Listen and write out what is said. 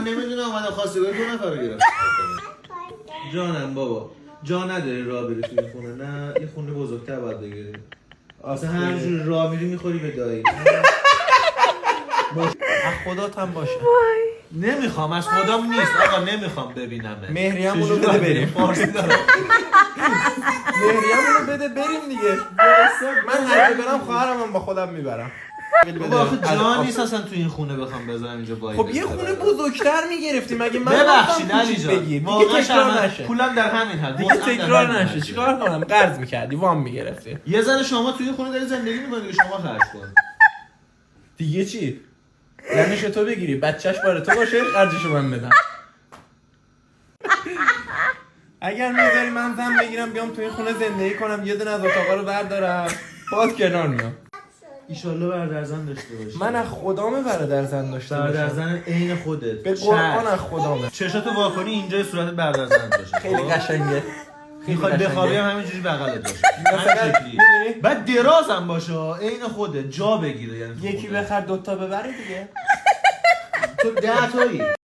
من نمیدونم اومدم خواستگاری 2 نفر رو گرفتم. جانم بابا جا نداری راه بری توی خونه، نه یه خونه بزرگتر باید بگیری. اصلا هر جور راه میری میخوری به دایی. از خدات هم باشه. نمیخوام، از خودم نیست آقا، نمیخوام ببینمه. مهریه‌مونو بده بریم. فارسی دارم. مهریه‌مونو بده بریم دیگه. من هر جا برم خواهرم با خودم میبرم. بابا آخه جا نیست اصلا تو این خونه بخوام بذارم اینجا وای. خب یه خونه بزرگتر میگرفتیم مگه من ببخشید علی جان. دیگه تکرار نشه. پولم در همین حد. دیگه تکرار نشه. چیکار کنم؟ قرض می‌کردی، وام می‌گرفتی. یه ذره شما توی خونه داری زندگی می‌کنی، شما خرج کن. دیگه چی؟ زنش تو بگیری، بچهش باره تو باشه، خرجشو من بدم. اگر میذاری من زن بگیرم بیام تو این خونه زندگی کنم، یه دونه از اتاقا رو بردارم، باز کنار میام. ایشالله برادر زن داشته باشی. من از خدامه برادر زن داشته باشم. برادر زن عین خودت. به قرآن از خدامه. چشاتو واکنی اینجا صورت برادر زن باشه. خیلی قشنگه. میخوای بخوابی هم همینجوری بغلت باشه. مثلا بعد درازم باشه عین خودت، جا بگیره. یعنی یکی بخر 2 تا ببری دیگه. تو 10 تایی.